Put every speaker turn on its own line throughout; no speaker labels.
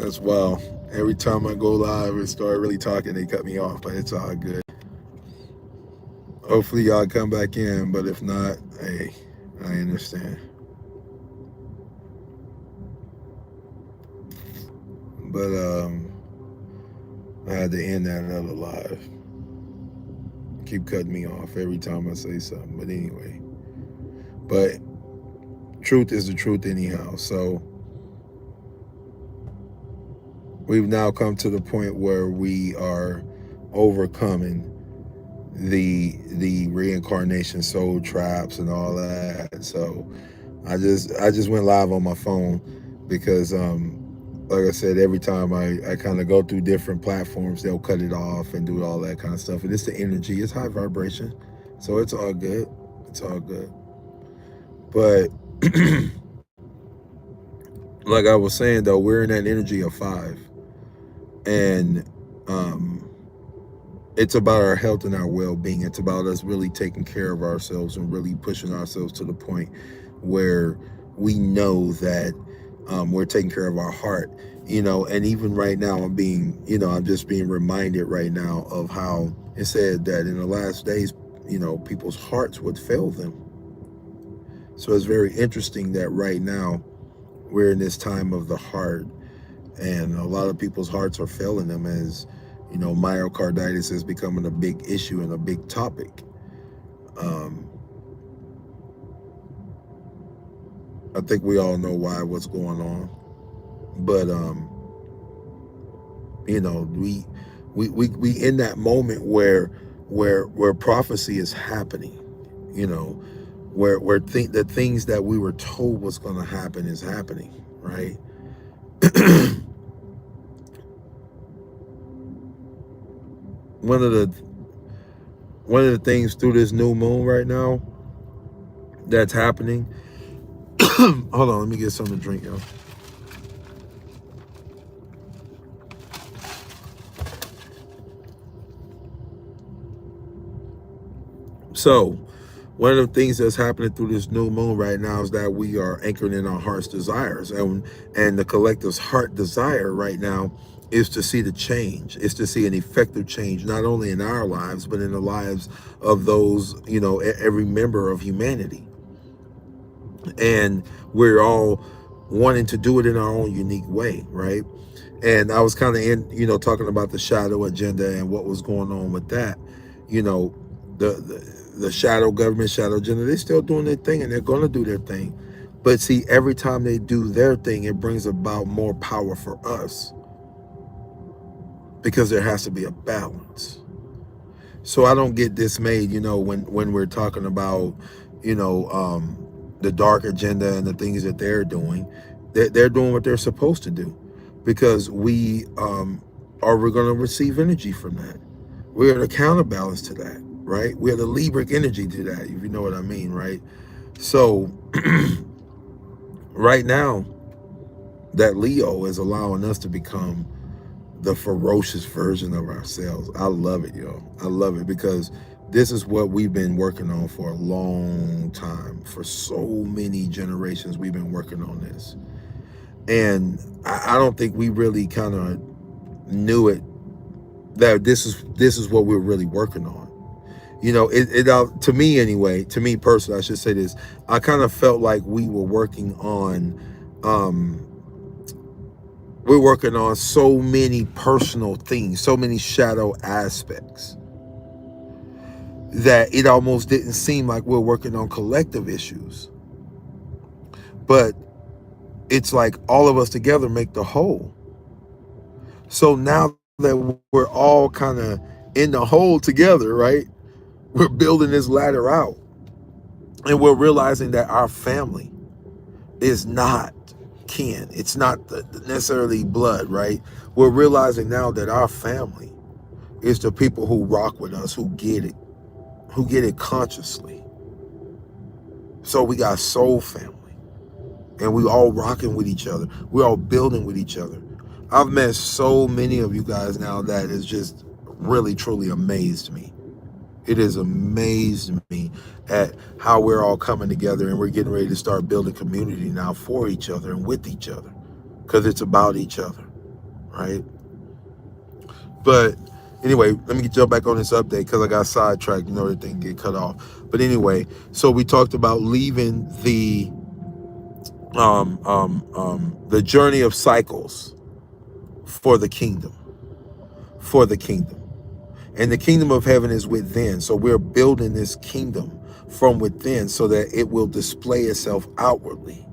That's wild. Every time I go live and start really talking, they cut me off, but it's all good. Hopefully y'all come back in, but if not, hey, I understand. But I had to end that other live. Keep cutting me off every time I say something. But anyway, but truth is the truth anyhow. So we've now come to the point where we are overcoming the reincarnation soul traps and all that. So I just went live on my phone because like I said, every time I kind of go through different platforms, they'll cut it off and do all that kind of stuff. And it's the energy, it's high vibration. So it's all good. It's all good. But like I was saying though, we're in that energy of five. And um it's about our health and our well-being. It's about us really taking care of ourselves and really pushing ourselves to the point where we know that we're taking care of our heart. And even right now, I'm just being reminded right now of how it said that in the last days, people's hearts would fail them. So it's very interesting that right now we're in this time of the heart, and a lot of people's hearts are failing them as myocarditis is becoming a big issue and a big topic. um, I think we all know what's going on, but we in that moment where prophecy is happening, you know where the things that we were told was going to happen is happening, right? one of the one of the things through this new moon right now that's happening. Hold on, let me get something to drink, yo. So one of the things that's happening through this new moon right now is that we are anchored in our heart's desires, and the collective's heart desire right now is to see the change, is to see an effective change, not only in our lives but in the lives of those, every member of humanity. And we're all wanting to do it in our own unique way, right? And I was kind of talking about the shadow agenda and what was going on with that. You know, the shadow government, shadow agenda, they're still doing their thing and they're going to do their thing. But see, every time they do their thing, it brings about more power for us because there has to be a balance. So I don't get dismayed, when we're talking about, the dark agenda and the things that they're doing. They're doing what they're supposed to do, because we are we're going to receive energy from that. We're the counterbalance to that, right? We're the Libric energy to that, if you know what I mean, right? So right now, that Leo is allowing us to become the ferocious version of ourselves. I love it, yo. I love it because this is what we've been working on for a long time. For so many generations, we've been working on this. And I don't think we really kind of knew it, that this is what we're really working on. To me anyway, to me personally, I should say this. I kind of felt like um, we're working on so many personal things, so many shadow aspects, that it almost didn't seem like we're working on collective issues. But it's like all of us together make the whole. So now that we're all kind of in the whole together, right? We're building this ladder out, and we're realizing that our family is not kin. It's not necessarily blood, right? We're realizing now that our family is the people who rock with us, who get it consciously. So we got soul family, and we all rocking with each other. We're all building with each other. I've met so many of you guys now that has just really, truly amazed me. It has amazed me at how we're all coming together, and we're getting ready to start building community now for each other and with each other, because it's about each other. right? But anyway, let me jump back on this update because I got sidetracked. Everything get cut off. But anyway, so we talked about leaving the journey of cycles for the kingdom, for the kingdom. And the kingdom of heaven is within. So we're building this kingdom from within so that it will display itself outwardly.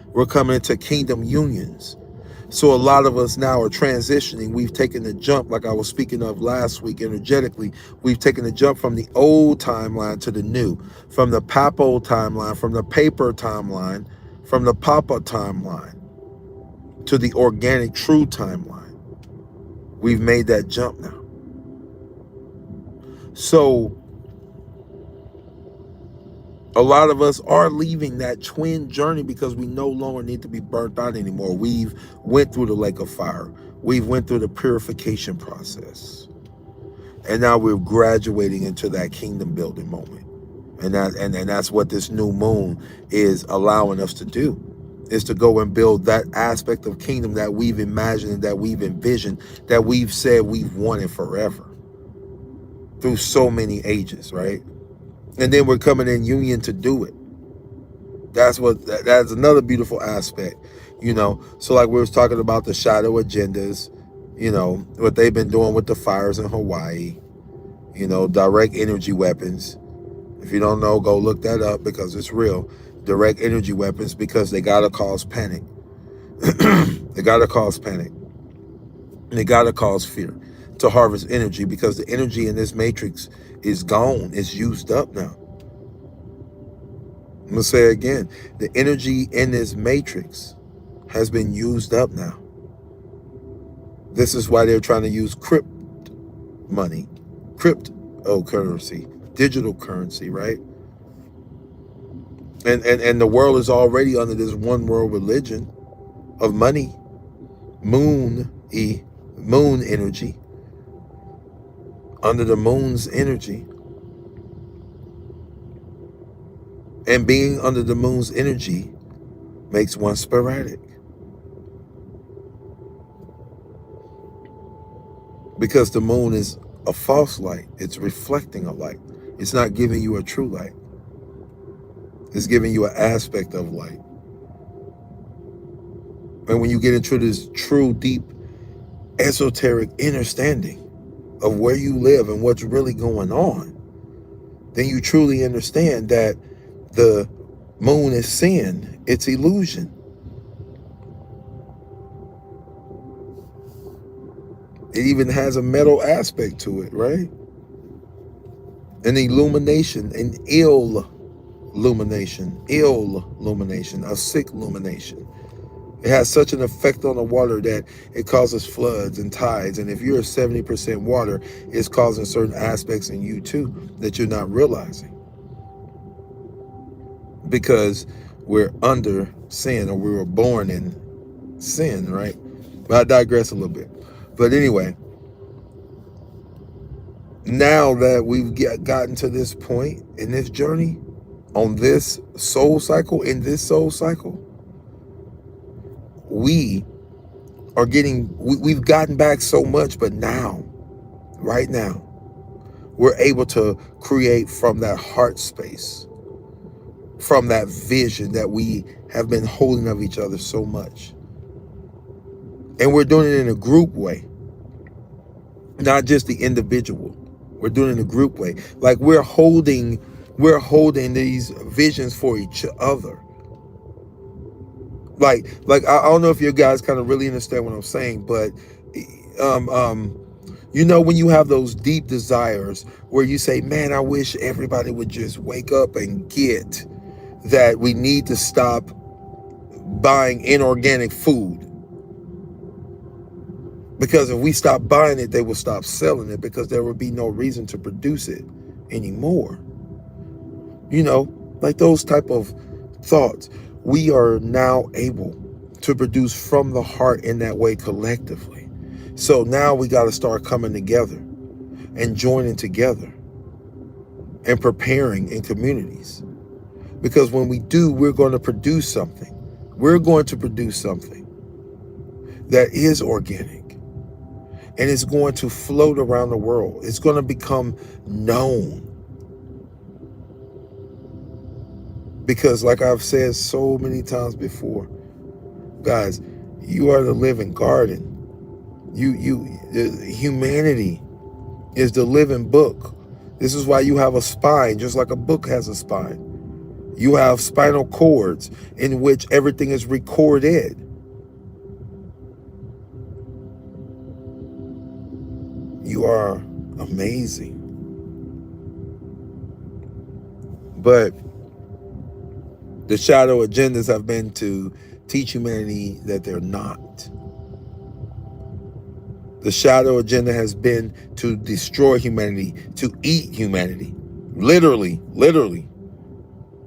We're coming into kingdom unions. So a lot of us now are transitioning. We've taken the jump, like I was speaking of last week energetically. We've taken the jump from the old timeline to the new, from the papo timeline, from the paper timeline, from the papa timeline to the organic true timeline. We've made that jump now. So a lot of us are leaving that twin journey because we no longer need to be burnt out anymore. We've went through the lake of fire. We've went through the purification process. And now we're graduating into that kingdom building moment. And that's what this new moon is allowing us to do, is to go and build that aspect of kingdom that we've imagined, that we've envisioned, that we've said we've wanted forever through so many ages, right? And then we're coming in union to do it. That's another beautiful aspect, So like we was talking about the shadow agendas, what they've been doing with the fires in Hawaii, direct energy weapons. If you don't know, go look that up because it's real. Direct energy weapons, because they gotta cause panic. They gotta cause panic. They gotta cause fear to harvest energy, because the energy in this matrix is gone. It's used up now. I'm gonna say it again. The energy in this matrix has been used up now. This is why they're trying to use crypt money, cryptocurrency, digital currency, right? And the world is already under this one world religion of money, moon energy, under the moon's energy. And being under the moon's energy makes one sporadic. Because the moon is a false light. It's reflecting a light. It's not giving you a true light. It's giving you an aspect of light. And when you get into this true, deep, esoteric understanding of where you live and what's really going on, then you truly understand that the moon is sin. It's illusion. It even has a metal aspect to it, right? An illumination, an illumination, a sick illumination. It has such an effect on the water that it causes floods and tides. And if you're 70% water, it's causing certain aspects in you too that you're not realizing. Because we're under sin, or we were born in sin, right? But I digress a little bit. But anyway, now that we've gotten to this point in this journey, on this soul cycle, we are we've gotten back so much, but now, right now, we're able to create from that heart space, from that vision that we have been holding of each other so much. And we're doing it in a group way, not just the individual. We're doing it in a group way. Like we're holding these visions for each other. Like I don't know if you guys kind of really understand what I'm saying, but when you have those deep desires where you say, man, I wish everybody would just wake up and get that we need to stop buying inorganic food. Because if we stop buying it, they will stop selling it, because there will be no reason to produce it anymore. Like those type of thoughts. We are now able to produce from the heart in that way collectively. So now we got to start coming together and joining together and preparing in communities. Because when we do, we're going to produce something. We're going to produce something. that is organic, and it's going to float around the world. It's going to become known. Because like I've said so many times before, guys, you are the living garden. Humanity is the living book. This is why you have a spine, just like a book has a spine. You have spinal cords in which everything is recorded. You are amazing. But the shadow agendas have been to teach humanity that they're not. The shadow agenda has been to destroy humanity, to eat humanity. Literally, literally.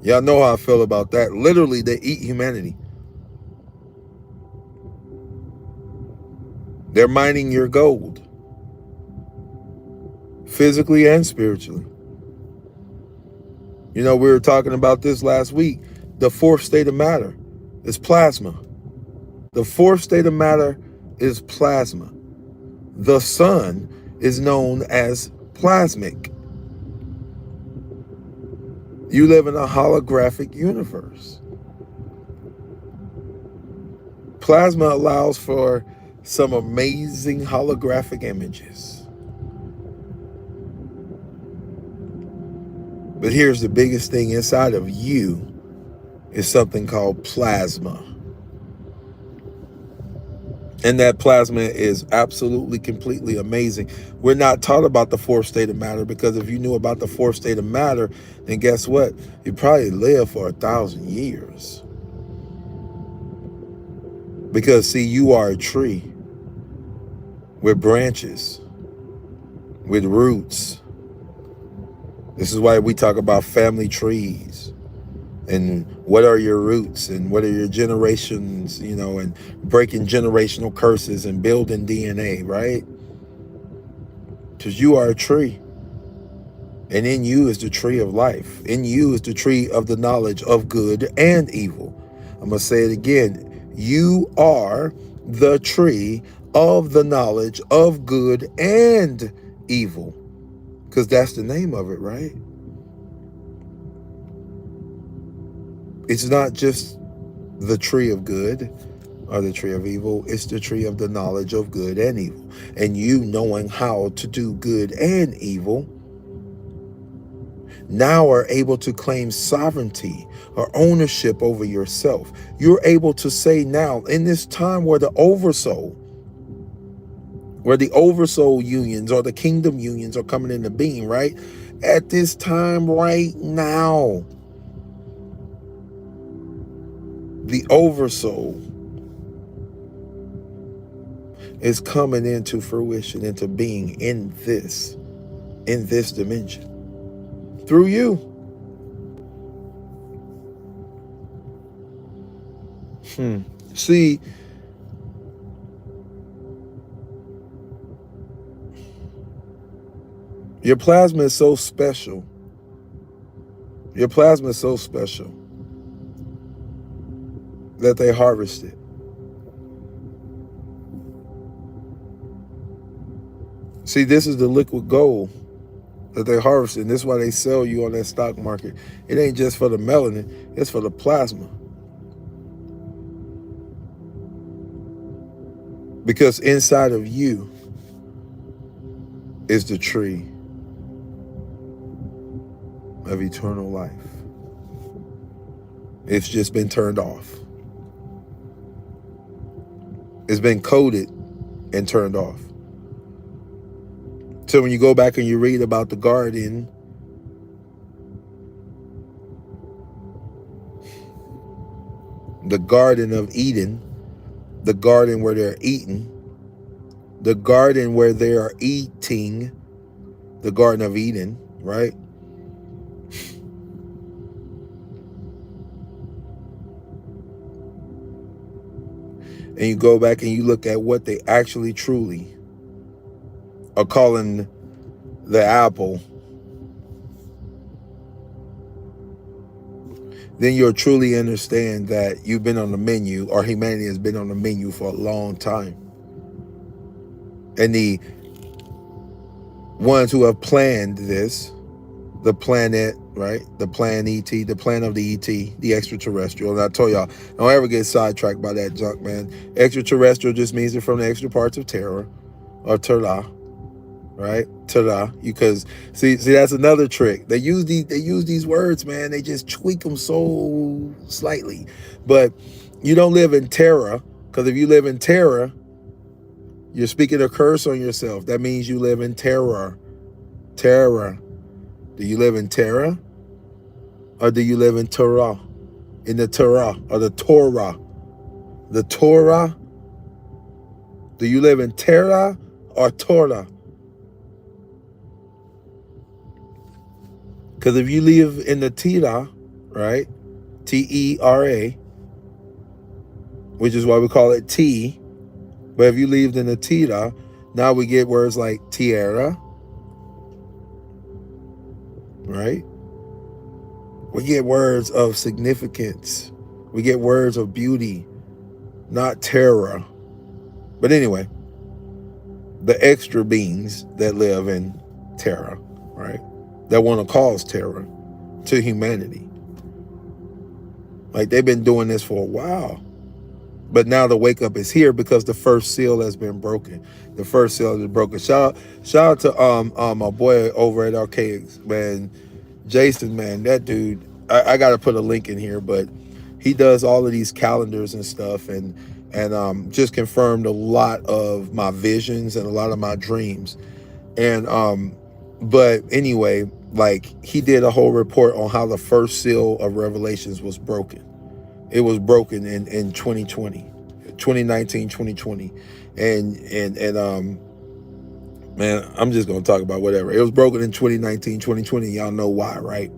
Y'all know how I feel about that. Literally, they eat humanity. They're mining your gold, physically and spiritually. You know, we were talking about this last week. The fourth state of matter is plasma. The fourth state of matter is plasma. The sun is known as plasmic. You live in a holographic universe. Plasma allows for some amazing holographic images. But here's the biggest thing inside of you is something called plasma. And that plasma is absolutely, completely amazing. We're not taught about the fourth state of matter, because if you knew about the fourth state of matter, then guess what? You'd probably live for 1,000 years. Because see, you are a tree with branches, with roots. This is why we talk about family trees. And what are your roots, and what are your generations, you know, and breaking generational curses and building DNA, right? Because you are a tree. And in you is the tree of life. In you is the tree of the knowledge of good and evil. I'm going to say it again. You are the tree of the knowledge of good and evil. Because that's the name of it, right? It's not just the tree of good or the tree of evil. It's the tree of the knowledge of good and evil. And you knowing how to do good and evil now are able to claim sovereignty or ownership over yourself. You're able to say now, in this time where the oversoul unions or the kingdom unions are coming into being, right? At this time right now, the oversoul is coming into fruition, into being in this dimension through you. See, your plasma is so special. Your plasma is so special that they harvest it. See, this is the liquid gold that they harvest, and this is why they sell you on that stock market. It ain't just for the melanin, it's for the plasma. Because inside of you is the tree of eternal life. It's just been turned off. It's been coded and turned off. So when you go back and you read about the garden, the Garden of Eden, the garden where they're eating, the garden where they are eating, the Garden of Eden, right? And you go back and you look at what they actually truly are calling the apple. then you'll truly understand that you've been on the menu, or humanity has been on the menu for a long time. And the ones who have planned this, the planet, right? The plan ET, the plan of the ET, the extraterrestrial. And I told y'all, don't ever get sidetracked by that junk, man. Extraterrestrial just means they're from the extra parts of Terra or Terra, right? Terra. Because see, that's another trick. They use these words, man. They just tweak them so slightly. But you don't live in Terra, because if you live in Terra, you're speaking a curse on yourself. That means you live in terror. Terror. Do you live in terror? Or do you live in Torah? In the Torah or the Torah? The Torah? Do you live in terror or Torah? Because if you live in the Tira, right? Tera, which is why we call it T. But if you lived in the Tira, now we get words like tierra, right? We get words of significance. We get words of beauty, not terror. But anyway, the extra beings that live in terror, right? That want to cause terror to humanity. Like, they've been doing this for a while. But now the wake up is here because the first seal has been broken. The first seal has been broken. Shout out to my boy over at Archaics, man. Jason, man, that dude. I gotta put a link in here, but he does all of these calendars and stuff, and just confirmed a lot of my visions and a lot of my dreams. And but anyway, like, he did a whole report on how the first seal of Revelations was broken. It was broken in 2020, 2019, 2020. And man, I'm just going to talk about whatever. It was broken in 2019, 2020. Y'all know why, right?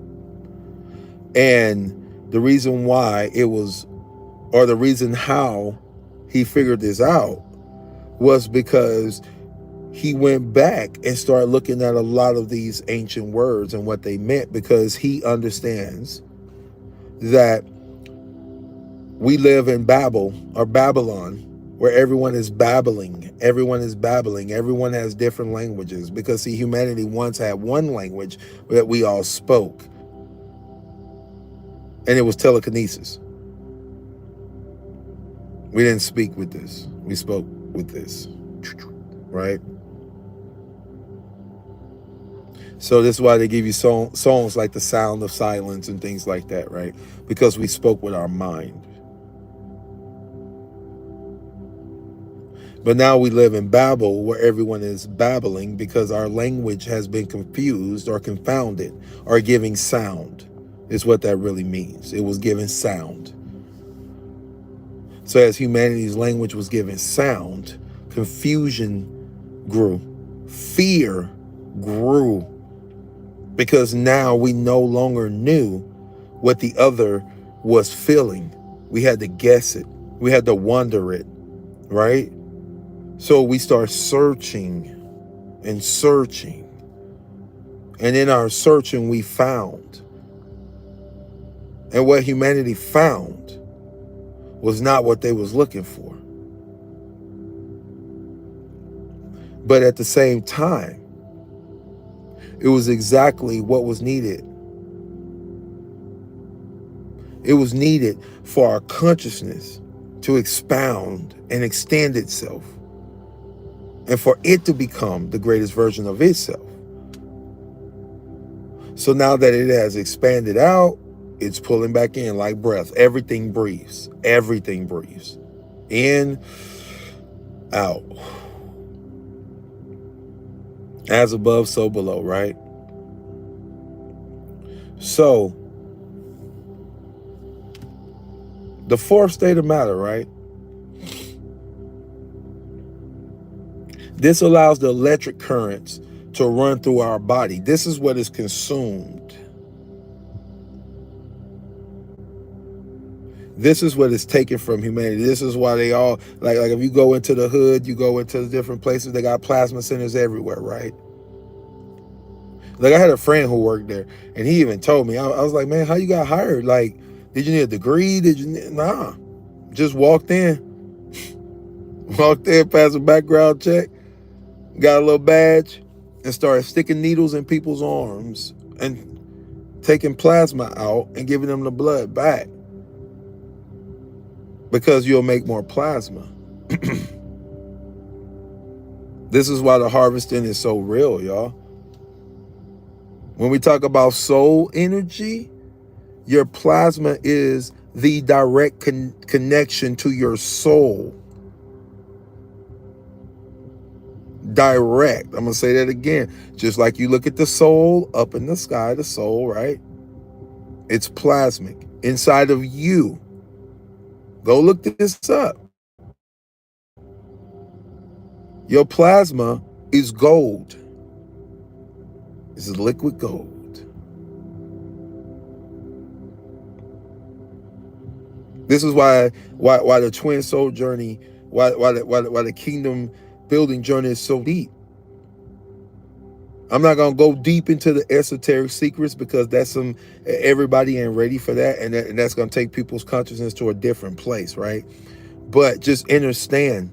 And the reason why it was, or the reason how he figured this out, was because he went back and started looking at a lot of these ancient words and what they meant, because he understands that we live in Babel, or Babylon, where everyone is babbling. Everyone is babbling. Everyone has different languages. Because, see, humanity once had one language that we all spoke. And it was telekinesis. We didn't speak with this. We spoke with this. Right? So this is why they give you songs like The Sound of Silence and things like that, right? Because we spoke with our mind. But now we live in Babel, where everyone is babbling because our language has been confused or confounded, or giving sound, is what that really means. It was giving sound. So as humanity's language was given sound, confusion grew. Fear grew. Because now we no longer knew what the other was feeling. We had to guess it. We had to wonder it, right? So we start searching and searching. And in our searching, we found. And what humanity found was not what they was looking for. But at the same time, it was exactly what was needed. It was needed for our consciousness to expound and extend itself, and for it to become the greatest version of itself. So now that it has expanded out, it's pulling back in like breath. Everything breathes. Everything breathes. In, out. As above, so below, right? So, the fourth state of matter, right? This allows the electric currents to run through our body. This is what is consumed. This is what is taken from humanity. This is why they all, like if you go into the hood, you go into the different places, they got plasma centers everywhere, right? Like, I had a friend who worked there, and he even told me, I was like, man, how you got hired? Like, Did you need a degree? Did you need, nah. Just walked in. Walked in, passed a background check, got a little badge, and started sticking needles in people's arms and taking plasma out and giving them the blood back because you'll make more plasma. This is why the harvesting is so real, y'all. When we talk about soul energy, your plasma is the direct connection to your soul. Direct. I'm going to say that again. Just like you look at the soul up in the sky, the soul, right? It's plasmic inside of you. Go look this up. Your plasma is gold. It's liquid gold. This is why the twin soul journey, why the kingdom building journey is so deep. I'm not gonna go deep into the esoteric secrets because everybody ain't ready for that, and that's gonna take people's consciousness to a different place, right? But just understand,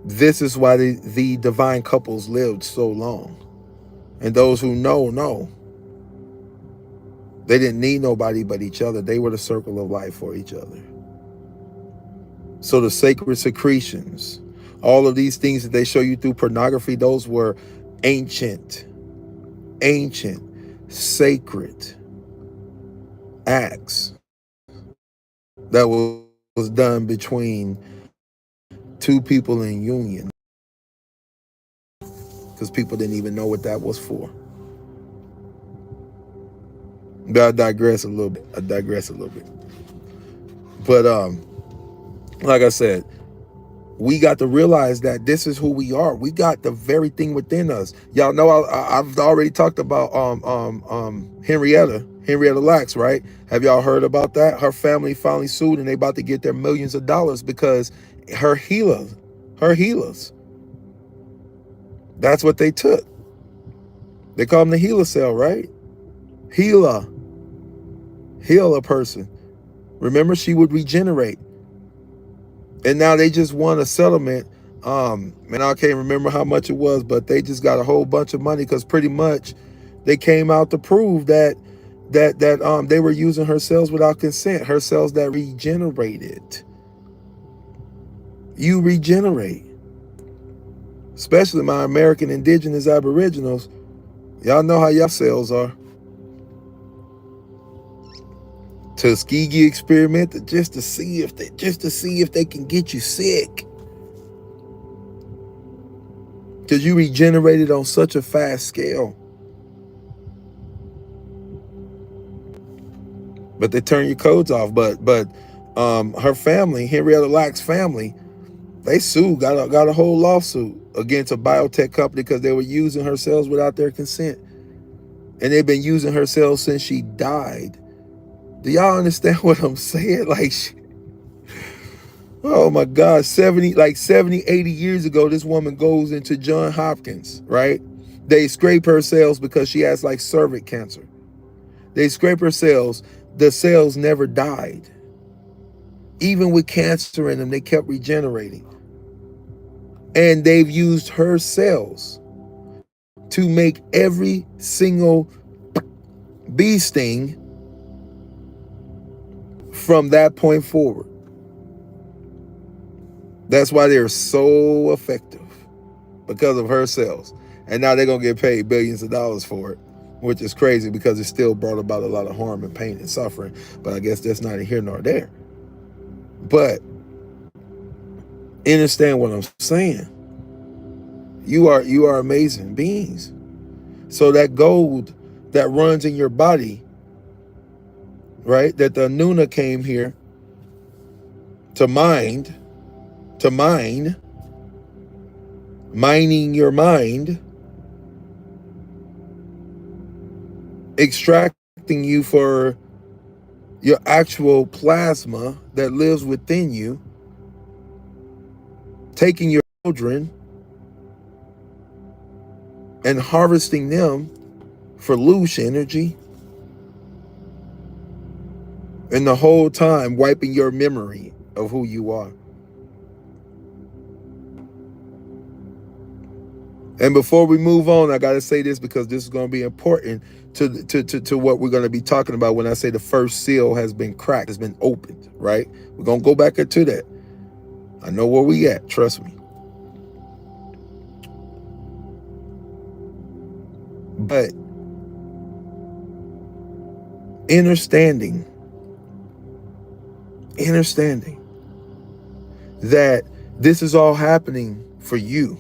this is why the divine couples lived so long, and those who know. They didn't need nobody but each other. They were the circle of life for each other. So the sacred secretions, all of these things that they show you through pornography, those were ancient, sacred acts that was done between two people in union, because people didn't even know what that was for. But I digress a little bit. But like I said, we got to realize that this is who we are. We got the very thing within us. Y'all know I've already talked about Henrietta Lacks, right? Have y'all heard about that? Her family finally sued, and they about to get their millions of dollars because her healers, that's what they took. They call them the healer cell, right? Heal a person. Remember, she would regenerate. And now they just won a settlement. And I can't remember how much it was, but they just got a whole bunch of money because pretty much they came out to prove that they were using her cells without consent. Her cells that regenerated. You regenerate. Especially my American indigenous aboriginals. Y'all know how y'all cells are. Tuskegee experiment just to see if they can get you sick. Because you regenerated on such a fast scale. But they turn your codes off. But her family, Henrietta Lacks' family, they sued, got a whole lawsuit against a biotech company because they were using her cells without their consent. And they've been using her cells since she died. Do y'all understand what I'm saying? Like, oh my God, 70, 80 years ago, this woman goes into Johns Hopkins, right? They scrape her cells because she has like cervix cancer. They scrape her cells. The cells never died. Even with cancer in them, they kept regenerating. And they've used her cells to make every single bee sting from that point forward. That's why they're so effective, because of her cells. And now they're going to get paid billions of dollars for it, which is crazy because it still brought about a lot of harm and pain and suffering. But I guess that's neither here nor there. But understand what I'm saying. You are amazing beings. So that gold that runs in your body, right, that the Nuna came here to mine, mining your mind, extracting you for your actual plasma that lives within you, taking your children and harvesting them for loose energy, And the whole time wiping your memory of who you are. And before we move on, I got to say this because this is going to be important to what we're going to be talking about when I say the first seal has been cracked, has been opened, right? We're going to go back into that. I know where we at, trust me. But understanding that this is all happening for you.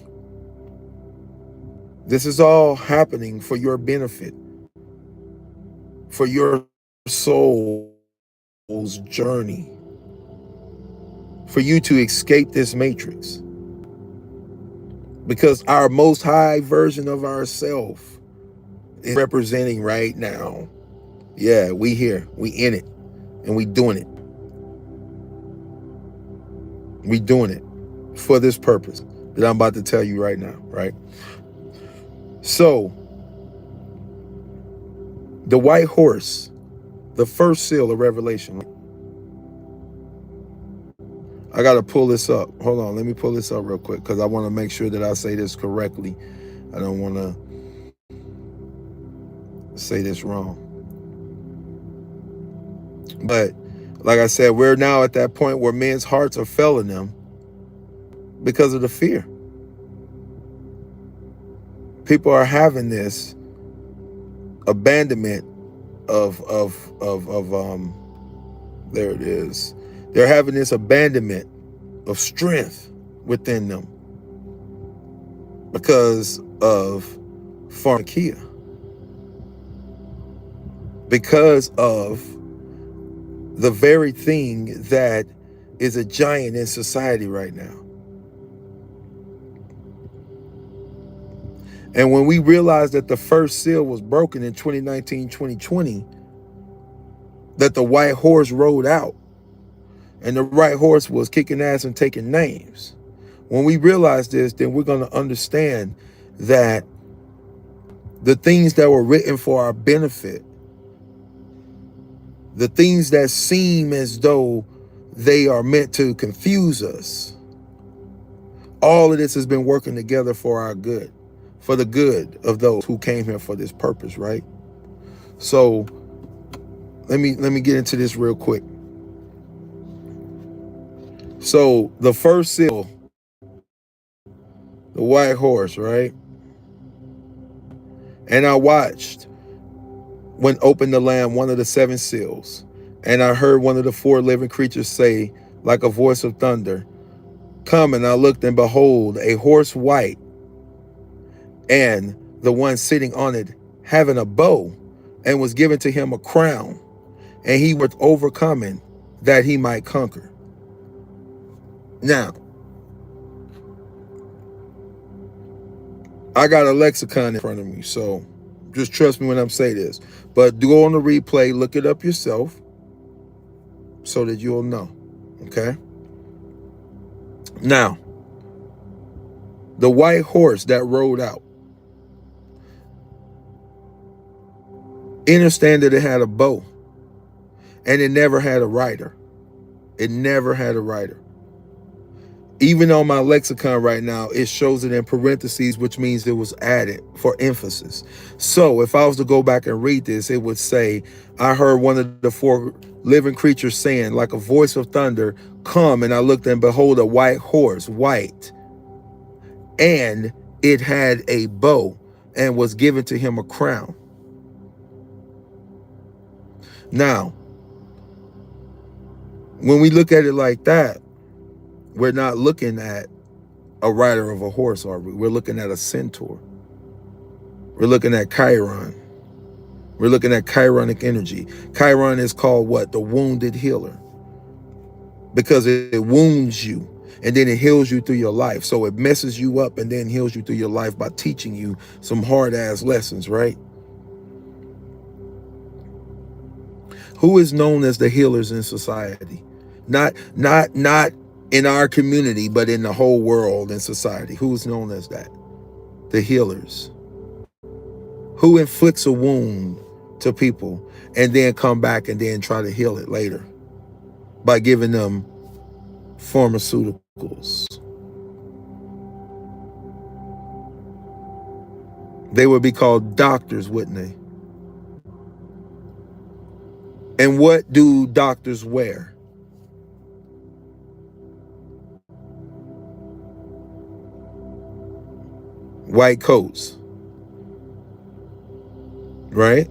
This is all happening for your benefit, for your soul's journey, for you to escape this matrix. Because our most high version of ourself is representing right now. Yeah, we here, we in it, and we doing it. We doing it for this purpose that I'm about to tell you right now, right? So, the white horse, the first seal of Revelation. I got to pull this up. Hold on, let me pull this up real quick because I want to make sure that I say this correctly. I don't want to say this wrong. But like I said, we're now at that point where men's hearts are failing them because of the fear. People are having this abandonment of there it is. They're having this abandonment of strength within them because of pharmakia, because of the very thing that is a giant in society right now. And when we realized that the first seal was broken in 2019, 2020, that the white horse rode out, and the white horse was kicking ass and taking names. When we realize this, then we're going to understand that the things that were written for our benefit, the things that seem as though they are meant to confuse us, all of this has been working together for our good, for the good of those who came here for this purpose, right? So let me get into this real quick. So the first seal, the white horse, right? And I watched when opened the Lamb one of the seven seals, and I heard one of the four living creatures say, like a voice of thunder, "Come." And I looked, and behold, a horse white, and the one sitting on it having a bow, and was given to him a crown, and he was overcoming that he might conquer. Now, I got a lexicon in front of me, so just trust me when I'm saying this. But go on the replay, look it up yourself, so that you'll know, okay? Now, the white horse that rode out, understand that it had a bow, and it never had a rider. It never had a rider. Even on my lexicon right now, it shows it in parentheses, which means it was added for emphasis. So if I was to go back and read this, it would say, I heard one of the four living creatures saying, like a voice of thunder, "Come." And I looked, and behold, a white horse, white, and it had a bow, and was given to him a crown. Now, when we look at it like that, we're not looking at a rider of a horse, are we? We're looking at a centaur. We're looking at Chiron. We're looking at Chironic energy. Chiron is called what? The wounded healer. Because it wounds you, and then it heals you through your life. So it messes you up and then heals you through your life by teaching you some hard-ass lessons, right? Who is known as the healers in society? Not in our community, but in the whole world and society. Who's known as that? The healers. Who inflicts a wound to people and then come back and then try to heal it later by giving them pharmaceuticals. They would be called doctors, wouldn't they? And what do doctors wear? White coats, right?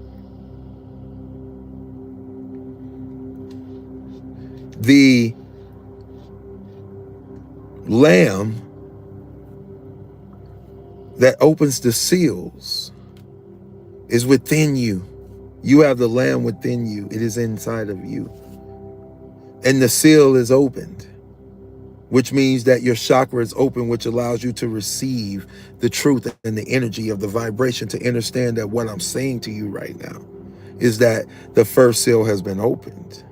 The lamb that opens the seals is within you. You have the lamb within you. It is inside of you. And the seal is opened, which means that your chakra is open, which allows you to receive the truth and the energy of the vibration, to understand that what I'm saying to you right now is that the first seal has been opened.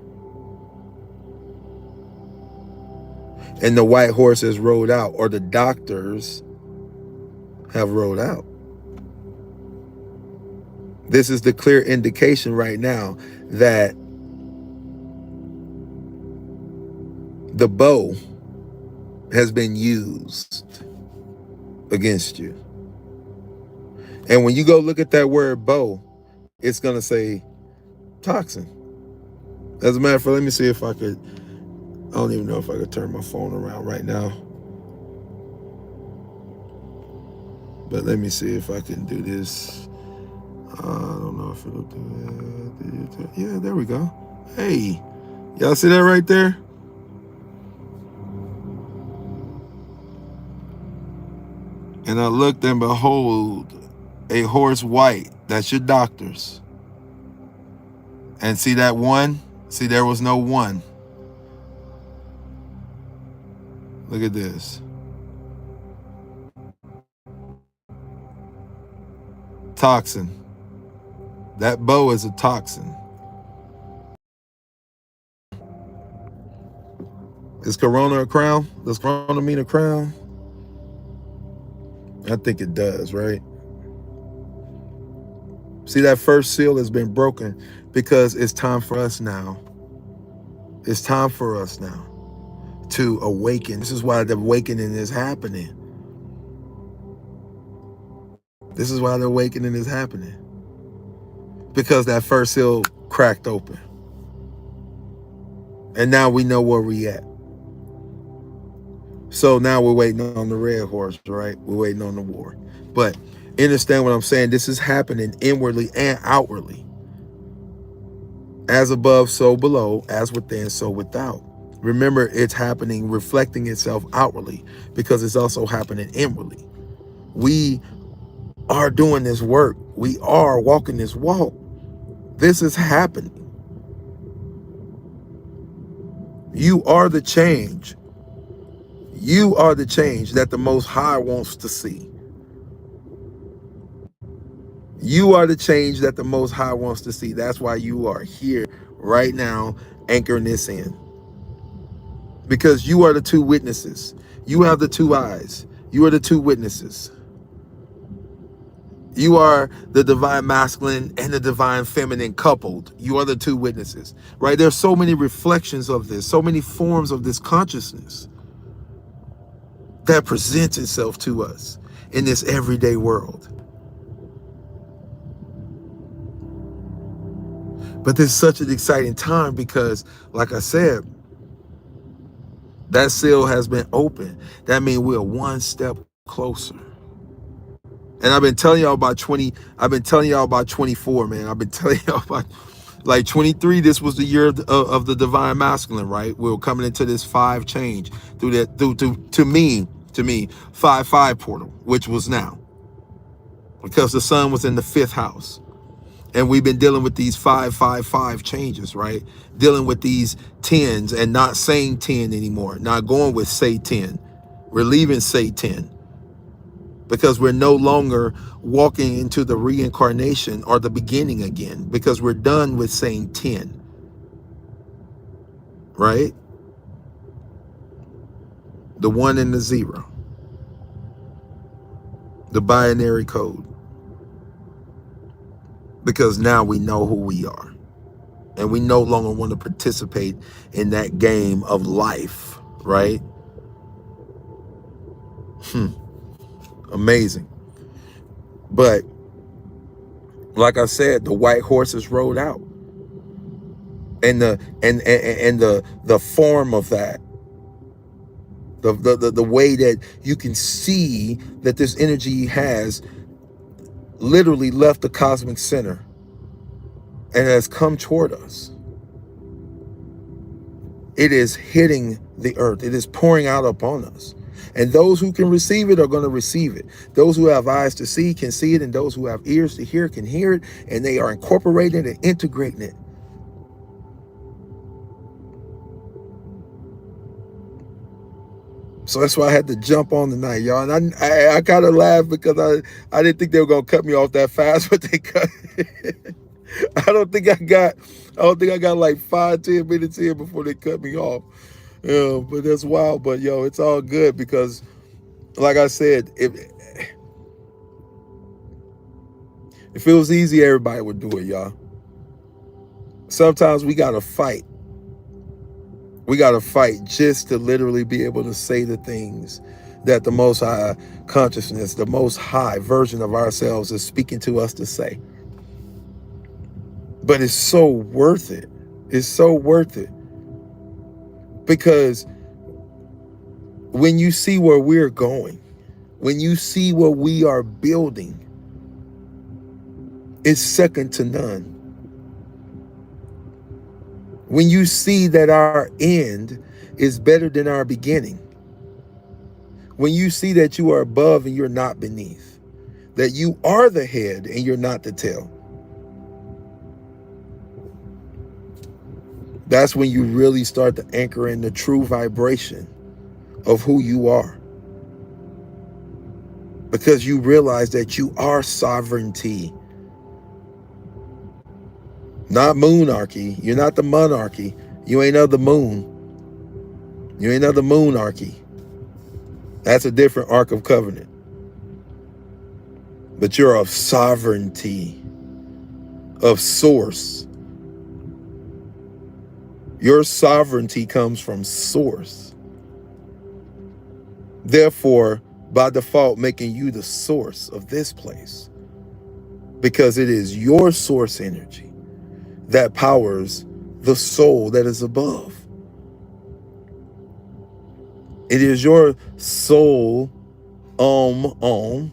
And the white horse has rode out, or the doctors have rode out. This is the clear indication right now that the bow has been used against you. And when you go look at that word bow, it's going to say toxin. As a matter of fact, let me see if I could, I don't even know if I could turn my phone around right now. But let me see if I can do this. I don't know if it'll do it. Yeah, there we go. Hey, y'all see that right there? And I looked, and behold, a horse white. That's your doctors. And see that one? See, there was no one. Look at this. Toxin. That bow is a toxin. Is Corona a crown? Does Corona mean a crown? I think it does, right? See, that first seal has been broken because it's time for us now. It's time for us now to awaken. This is why the awakening is happening. This is why the awakening is happening. Because that first seal cracked open. And now we know where we at. So now we're waiting on the red horse, right? We're waiting on the war. But understand what I'm saying. This is happening inwardly and outwardly. As above, so below. As within, so without. Remember, it's happening, reflecting itself outwardly, because it's also happening inwardly. We are doing this work. We are walking this walk. This is happening. You are the change. You are the change that the Most High wants to see. You are the change that the Most High wants to see. That's why you are here right now, anchoring this in. Because you are the two witnesses. You have the two eyes. You are the two witnesses. You are the divine masculine and the divine feminine coupled. You are the two witnesses, right? There's so many reflections of this, so many forms of this consciousness that presents itself to us in this everyday world. But this is such an exciting time because, like I said, that seal has been opened. That means we're one step closer. And I've been telling y'all about 24, man. I've been telling y'all about like 23. This was the year of the divine masculine, right? We were coming into this 5 change through that, to me 5-5 portal, which was now, because the sun was in the 5th house. And we've been dealing with these 5-5-5 changes, right? Dealing with these 10s and not saying 10 anymore. Not going with say 10. We're leaving say 10. Because we're no longer walking into the reincarnation or the beginning again. Because we're done with saying 10. Right? The 1 and the 0. The binary code. because now we know who we are. And we no longer want to participate in that game of life, right? Amazing. But like I said, the white horses rode out. And the form of that, the way that you can see that this energy has literally left the cosmic center and has come toward us. It is hitting the earth. It is pouring out upon us. And those who can receive it are going to receive it. Those who have eyes to see can see it, and those who have ears to hear can hear it, and they are incorporating it and integrating it. So that's why I had to jump on tonight, y'all. And I kind of laughed because I didn't think they were gonna cut me off that fast, but they cut. I don't think I got like 5-10 minutes in before they cut me off. Yeah, but that's wild. But yo, it's all good because, like I said, if it was easy, everybody would do it, y'all. Sometimes we gotta fight. We got to fight just to literally be able to say the things that the Most High consciousness, the Most High version of ourselves is speaking to us to say. But it's so worth it. It's so worth it. Because when you see where we're going, when you see what we are building, it's second to none. When you see that our end is better than our beginning, when you see that you are above and you're not beneath, that you are the head and you're not the tail, that's when you really start to anchor in the true vibration of who you are. Because you realize that you are sovereignty. Not moonarchy. You're not the monarchy. You ain't of the moon. You ain't of the moonarchy. That's a different Ark of Covenant. But you're of sovereignty, of source. Your sovereignty comes from source. Therefore, by default, making you the source of this place. Because it is your source energy that powers the soul that is above. It is your soul, Solomon,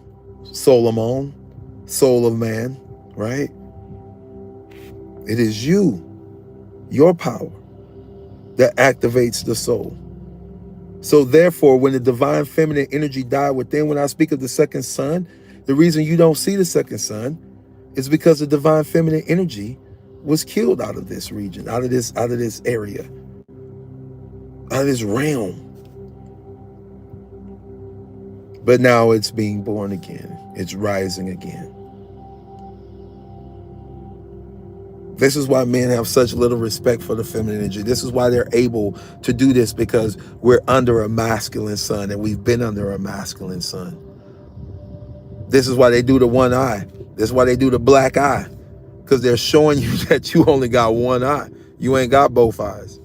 soul of man, right? It is you, your power, that activates the soul. So therefore, when the divine feminine energy died within, when I speak of the second sun, the reason you don't see the second sun is because the divine feminine energy was killed out of this region, out of this area, out of this realm. But now it's being born again. It's rising again. This is why men have such little respect for the feminine energy. This is why they're able to do this, because we're under a masculine sun, and we've been under a masculine sun. This is why they do the one eye. This is why they do the black eye, because they're showing you that you only got one eye. You ain't got both eyes.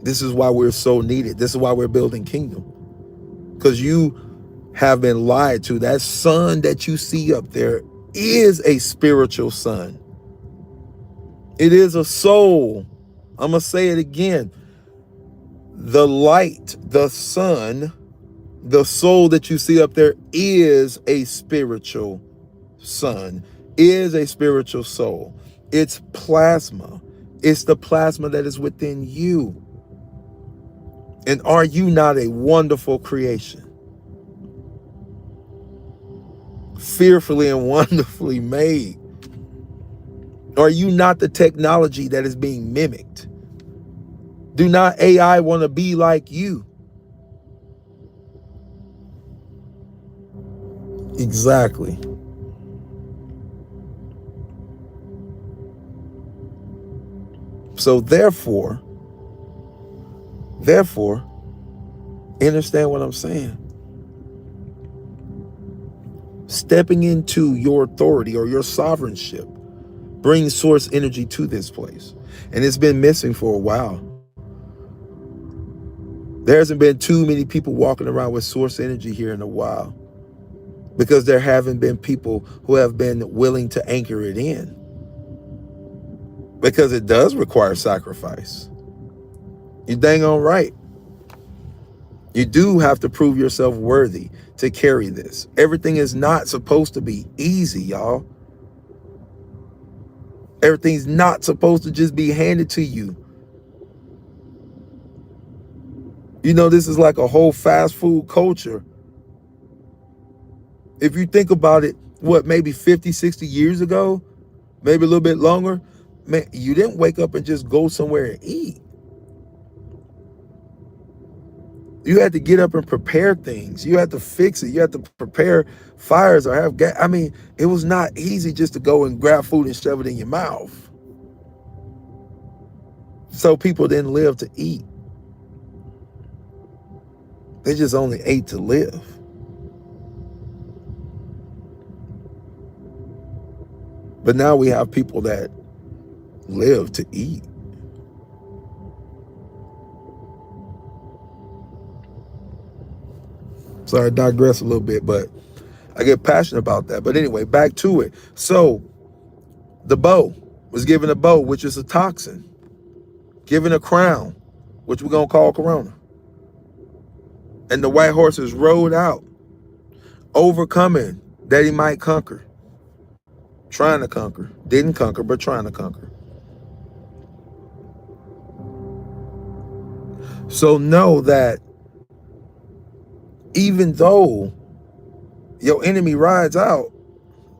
This is why we're so needed. This is why we're building kingdom. Because you have been lied to. That sun that you see up there is a spiritual sun. It is a soul. I'm going to say it again. The light, the sun, the soul that you see up there is a spiritual sun, is a spiritual soul. It's plasma. It's the plasma that is within you. And are you not a wonderful creation? Fearfully and wonderfully made. Are you not the technology that is being mimicked? Do not AI want to be like you? Exactly. So therefore, understand what I'm saying. Stepping into your authority or your sovereignship brings source energy to this place. And it's been missing for a while. There hasn't been too many people walking around with source energy here in a while, because there haven't been people who have been willing to anchor it in, because it does require sacrifice. You dang on right. You do have to prove yourself worthy to carry this. Everything is not supposed to be easy, y'all. Everything's not supposed to just be handed to you. You know, this is like a whole fast food culture. If you think about it, what, maybe 50, 60 years ago, maybe a little bit longer, man, you didn't wake up and just go somewhere and eat. You had to get up and prepare things. You had to fix it. You had to prepare fires or have gas. I mean, it was not easy just to go and grab food and shove it in your mouth. So people didn't live to eat. They just only ate to live. But now we have people that live to eat. Sorry, I digress a little bit, but I get passionate about that. But anyway, back to it. So the bow was given a bow, which is a toxin, given a crown, which we're going to call Corona. And the white horses rode out, overcoming that he might conquer. Trying to conquer. Didn't conquer, but trying to conquer. So know that even though your enemy rides out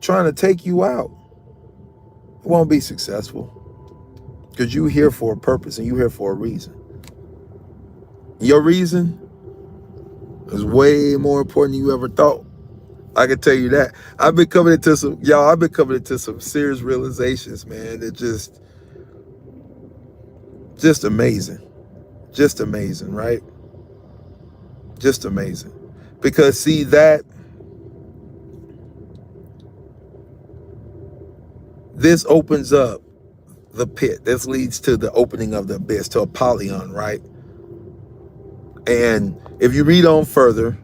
trying to take you out, it won't be successful, because you're here for a purpose and you're here for a reason. Your reason is way more important than you ever thought. I can tell you that. I've been coming into some serious realizations, man. That just amazing. Just amazing, right? Just amazing. Because see, that this opens up the pit. This leads to the opening of the abyss, to Apollyon, right? And if you read on further,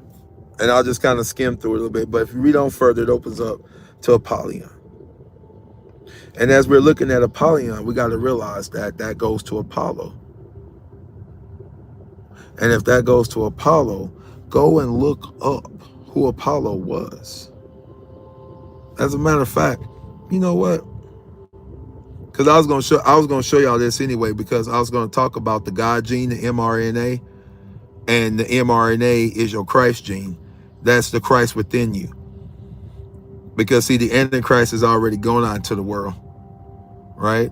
and I'll just kind of skim through it a little bit, but if you read on further, it opens up to Apollyon. And as we're looking at Apollyon, we got to realize that that goes to Apollo. And if that goes to Apollo, go and look up who Apollo was. As a matter of fact, you know what? Because I was gonna show y'all this anyway, because I was gonna talk about the God gene, the mRNA, and the mRNA is your Christ gene. That's the Christ within you. Because see, the Antichrist is already going out into the world, right?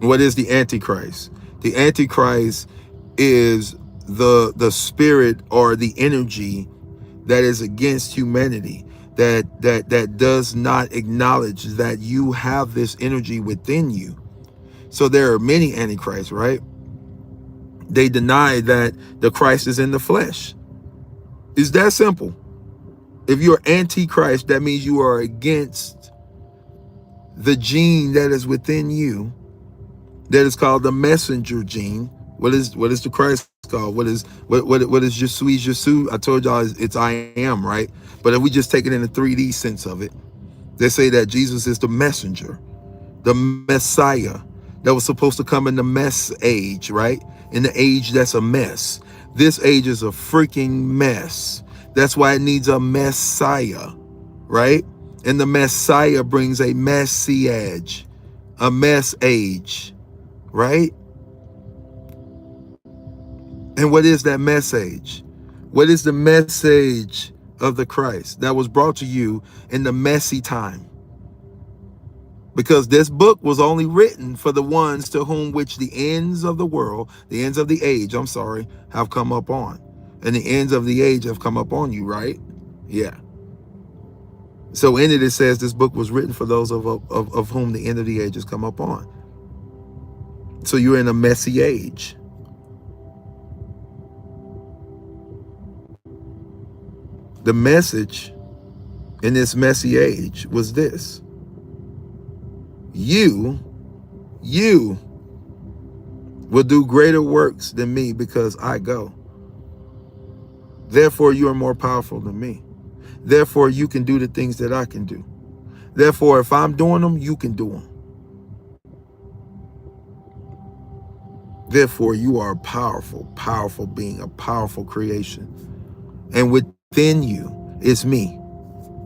What is the Antichrist? The Antichrist is the spirit or the energy that is against humanity, that does not acknowledge that you have this energy within you. So there are many antichrists, right? They deny that the Christ is in the flesh. It's that simple. If you're antichrist, that means you are against the gene that is within you, that is called the messenger gene. What is the Christ called? What is Je suis? I told y'all it's I am, right? But if we just take it in the 3D sense of it, they say that Jesus is the messenger, the Messiah that was supposed to come in the mess age, right? In the age that's a mess. This age is a freaking mess. That's why it needs a Messiah, right? And the Messiah brings a message, a mess age, right? And what is that message? What is the message of the Christ that was brought to you in the messy time? Because this book was only written for the ones to whom which the ends of the world, the ends of the age, I'm sorry, have come up on. And the ends of the age have come up on you, right? Yeah. So in it says this book was written for those of whom the end of the age has come up on. So you're in a messy age. The message in this messy age was this: you will do greater works than me because I go. Therefore, you are more powerful than me. Therefore, you can do the things that I can do. Therefore, if I'm doing them, you can do them. Therefore, you are a powerful, powerful being, a powerful creation. And within you is me,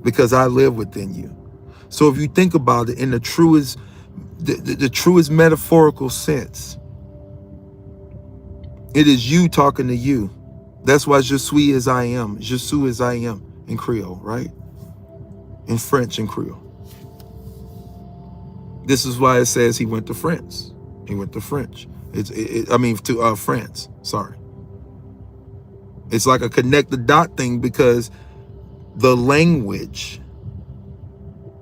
because I live within you. So if you think about it in the truest, the truest metaphorical sense, it is you talking to you. That's why je suis as I am, je suis as I am in Creole, right? In French and Creole. This is why it says he went to France. He went to French. To France. Sorry. It's like a connect the dot thing because the language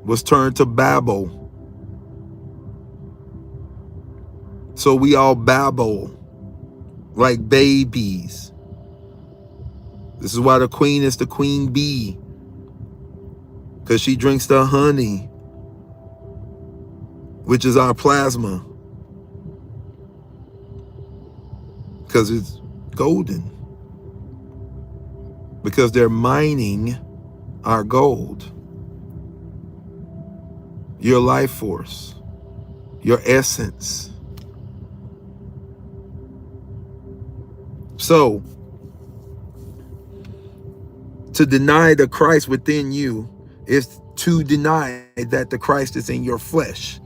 was turned to babble. So we all babble like babies. This is why the queen is the queen bee, because she drinks the honey, which is our plasma, because it's golden, because they're mining our gold, your life force, your essence. So to deny the Christ within you is to deny that the Christ is in your flesh.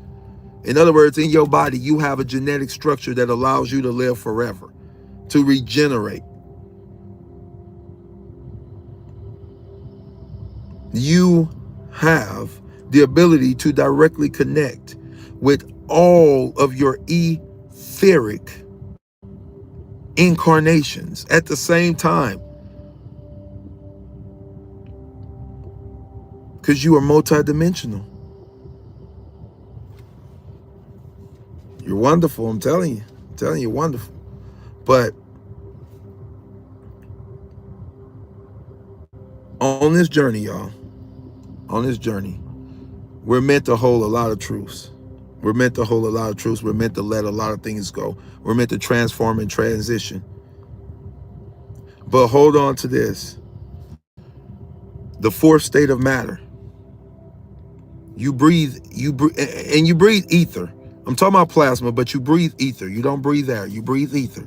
In other words, in your body, you have a genetic structure that allows you to live forever, to regenerate. You have the ability to directly connect with all of your etheric incarnations at the same time, because you are multidimensional. You're wonderful, I'm telling you. I'm telling you, wonderful. But on this journey, y'all, on this journey, we're meant to hold a lot of truths. We're meant to hold a lot of truths. We're meant to let a lot of things go. We're meant to transform and transition. But hold on to this. The fourth state of matter. You breathe ether. I'm talking about plasma, but you breathe ether. You don't breathe air. You breathe ether,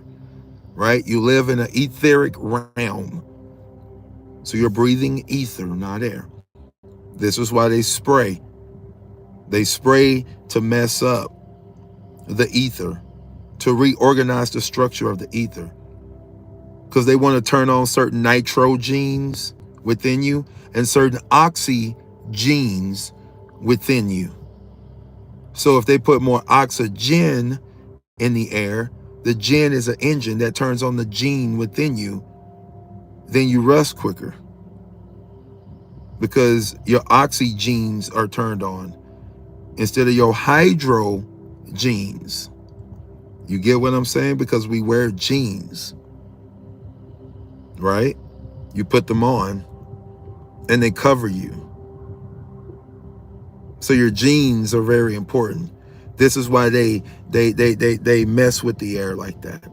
right? You live in an etheric realm. So you're breathing ether, not air. This is why they spray. They spray to mess up the ether, to reorganize the structure of the ether, because they want to turn on certain nitro genes within you and certain oxy genes within you. So if they put more oxygen in the air, the gen is an engine that turns on the gene within you, then you rust quicker because your oxy genes are turned on instead of your hydro genes. You get what I'm saying? Because we wear jeans, right? You put them on and they cover you. So your genes are very important. This is why they mess with the air like that,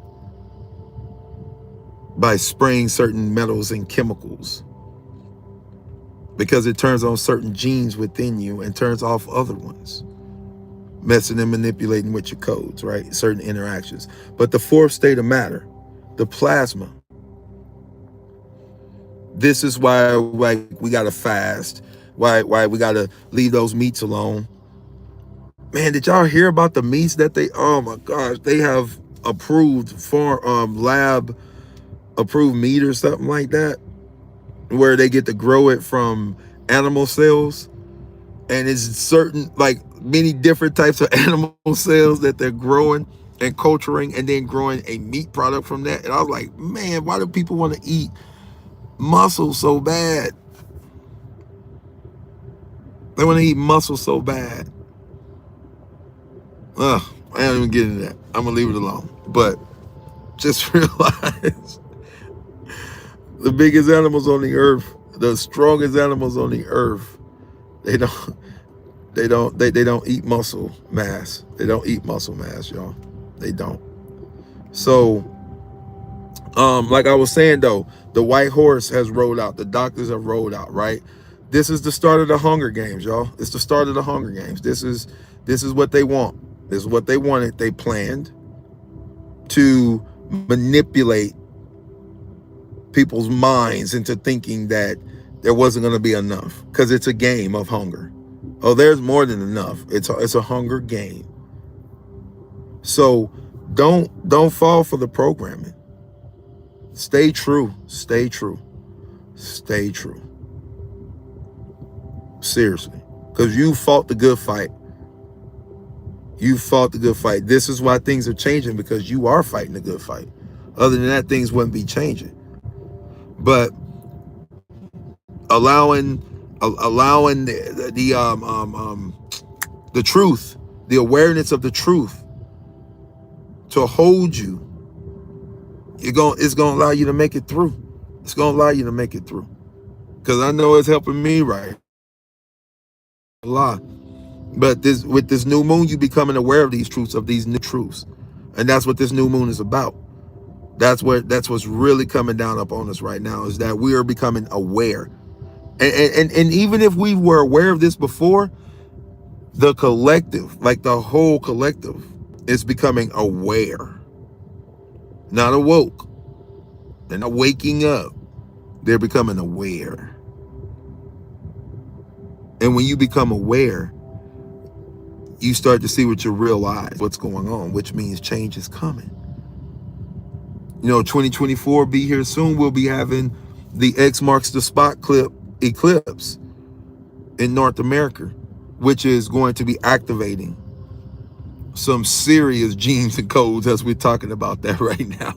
by spraying certain metals and chemicals, because it turns on certain genes within you and turns off other ones, messing and manipulating with your codes, right? Certain interactions. But the fourth state of matter, the plasma, this is why we gotta fast, why we gotta leave those meats alone. Man, did y'all hear about the meats that oh my gosh, they have approved for lab approved meat or something like that, where they get to grow it from animal cells, and it's certain, like, many different types of animal cells that they're growing and culturing and then growing a meat product from that. And I was like, man, why do people want to eat muscle so bad? They want to eat muscle so bad. Ugh, I don't even get into that. I'm gonna leave it alone. But just realize the biggest animals on the earth, the strongest animals on the earth, They don't they don't eat muscle mass. They don't eat muscle mass, y'all. They don't. So like I was saying though, the white horse has rolled out. The doctors have rolled out, right? This is the start of the Hunger Games, y'all. It's the start of the Hunger Games. This is what they want. This is what they wanted. They planned to manipulate people's minds into thinking that there wasn't going to be enough, because it's a game of hunger. Oh, there's more than enough. It's a hunger game. So don't fall for the programming. Stay true. Stay true. Stay true. Seriously. Because you fought the good fight. You fought the good fight. This is why things are changing, because you are fighting the good fight. Other than that, things wouldn't be changing. But allowing the truth, the awareness of the truth to hold you, it's gonna allow you to make it through. It's gonna allow you to make it through. Because I know it's helping me right a lot. But with this new moon, you becoming aware of these truths, of these new truths. And that's what this new moon is about. That's what's really coming down up on us right now, is that we are becoming aware. And even if we were aware of this before, the collective, like the whole collective, is becoming aware. Not awoke. They're not waking up. They're becoming aware. And when you become aware, you start to see with your real eyes what's going on, which means change is coming. 2024 be here soon. We'll be having the X marks the spot clip eclipse in North America, which is going to be activating some serious genes and codes, as we're talking about that right now.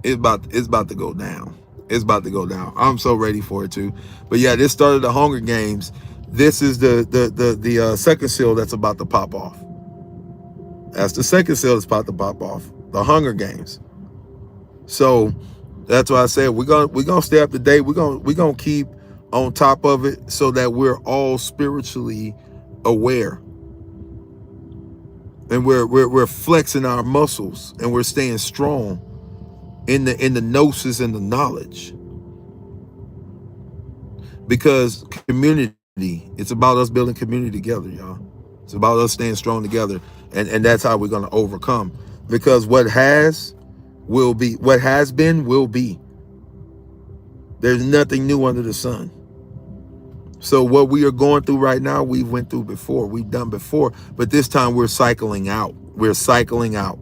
It's about to go down. It's about to go down. I'm so ready for it too. But yeah, this started the Hunger Games. This is the second seal that's about to pop off. That's the second seal that's about to pop off. The Hunger Games. So that's why I said we're gonna stay up to date. We're gonna keep on top of it, so that we're all spiritually aware, and we're flexing our muscles, and we're staying strong in the gnosis and the knowledge. Because community, it's about us building community together, y'all. It's about us staying strong together, and that's how we're gonna overcome. Because what has been will be. There's nothing new under the sun. So what we are going through right now, we've went through before. We've done before. But this time we're cycling out. We're cycling out.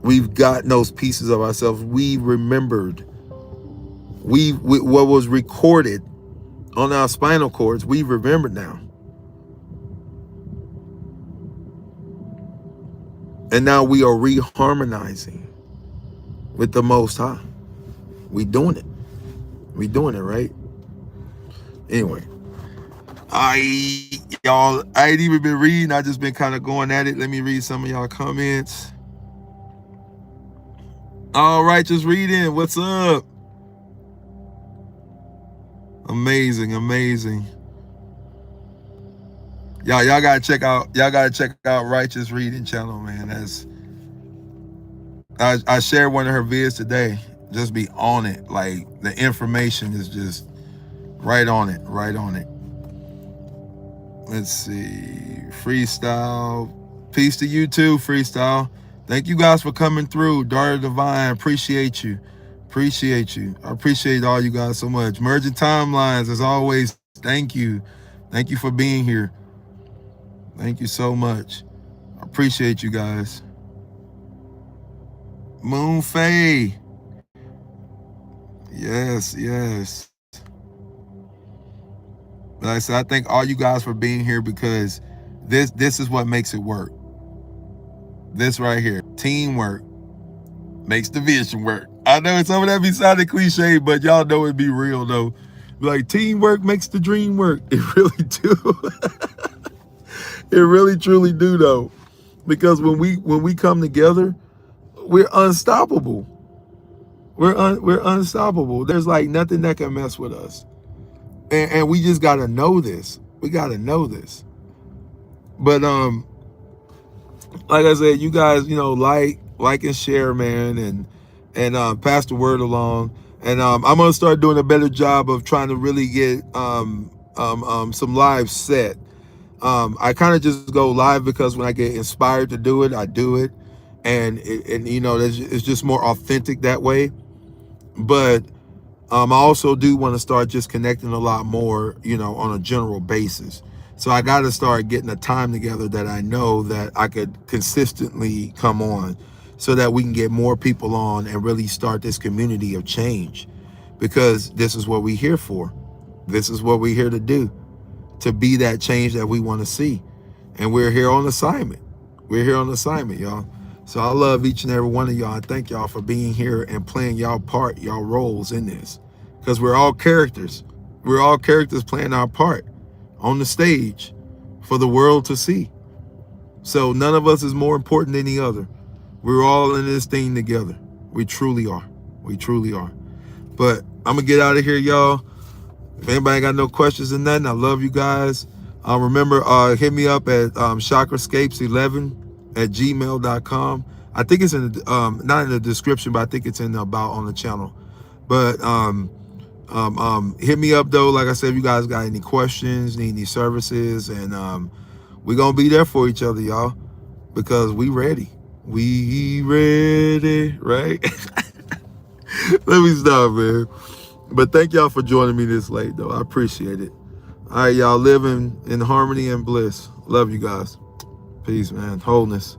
We've gotten those pieces of ourselves. We remembered. What was recorded on our spinal cords, we remembered now. And now we are reharmonizing with the Most High. We doing it. We doing it, right? Anyway, y'all, I ain't even been reading. I just been kind of going at it. Let me read some of y'all comments. All right, just reading. What's up? Amazing. Y'all gotta check out Righteous Reading channel, man. I shared one of her vids today. Just be on it. Like, the information is just right on it. Let's see. Freestyle. Peace to you too, Freestyle. Thank you guys for coming through. Daughter Divine, appreciate you. I appreciate all you guys so much. Merging Timelines, as always, thank you. Thank you for being here. Thank you so much. I appreciate you guys. Moon Faye. Yes. Like I said, I thank all you guys for being here, because this is what makes it work. This right here. Teamwork makes the vision work. I know some of that be sounding cliche, but y'all know it be real though. Like, teamwork makes the dream work. It really do. It really truly do though. Because when we come together, we're unstoppable. We're unstoppable. There's like nothing that can mess with us. And we just gotta know this. We gotta know this. But like I said, you guys, like and share, man, and pass the word along. And I'm gonna start doing a better job of trying to really get some live set. I kind of just go live because when I get inspired to do it, I do it, and it's just more authentic that way. But I also do want to start just connecting a lot more, on a general basis. So I got to start getting a time together that I know that I could consistently come on so that we can get more people on and really start this community of change, because this is what we're here for. This is what we're here to do, to be that change that we want to see. And we're here on assignment. We're here on assignment, y'all. So I love each and every one of y'all. I thank y'all for being here and playing y'all part, y'all roles in this. Because we're all characters. We're all characters playing our part on the stage for the world to see. So none of us is more important than the other. We're all in this thing together. We truly are. We truly are. But I'm going to get out of here, y'all. If anybody got no questions in that, I love you guys. Remember, hit me up at chakrascapes11@gmail.com. I think it's in the, not in the description, but I think it's in the about on the channel. But hit me up though. Like I said, if you guys got any questions, need any services, and we're gonna be there for each other, y'all, because we ready. We ready, right? Let me stop, man. But thank y'all for joining me this late, though. I appreciate it. All right, y'all, living in harmony and bliss. Love you guys. Peace, man. Wholeness.